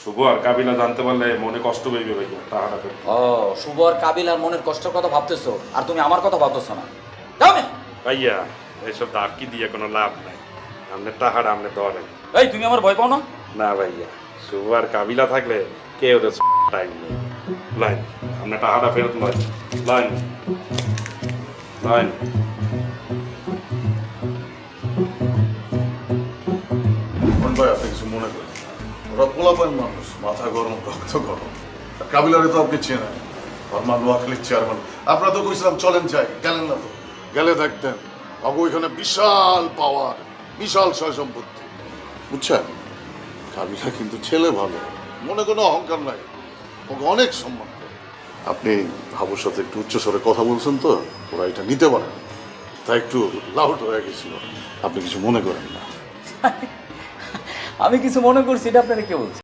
শুভ আর কাবিলা জানতে পারলে মনে কষ্ট পেয়ে ভাইয়া টাকাটা ফেরত। ও শুভ আর কাবিল আর মনের কষ্টের কথা ভাবতেছো আর তুমি আমার কথা ভাবতেছো না। যাও নে। ভাইয়া এইসব দাপকি দিয়ে কোনো লাভ নাই, আপনি টাকাটা আপনি ধরেন। এই তুমি আমার ভয় পাও না? না ভাইয়া, শুভ আর কাবিলা থাকলে কেউ টাইম নেই। লাইন আপনি টাকাটা ফেরত নয়। লাইন লাইন ভাই আপনি কিছু মনে করেন না। ওরা পোলাপান মানুষ, মাথা গরম, রক্ত গরম। আর কাবিলারে তো আপনি চেনেন, আমার নোয়াখালীর চেয়ারম্যান। আপনারা তো কইছিলাম চলেন যাই, গেলেন না তো। গেলে দেখতেন বাবু ওইখানে বিশাল পাওয়ার, বিশাল সয় সম্পত্তি, বুঝছেন? কাবিলা কিন্তু ছেলে ভালো, মনে কোনো অহংকার নাই, ওকে অনেক সম্মান করে। আপনি বাবুর সাথে একটু উচ্চস্বরে কথা বলছেন তো, ওরা এটা নিতে পারে না, তাই একটু লাউড হয়ে গেছিল। আপনি কিছু মনে করেন না। আমি কিছু মনে করছি এটা আপনারা কে বলছে?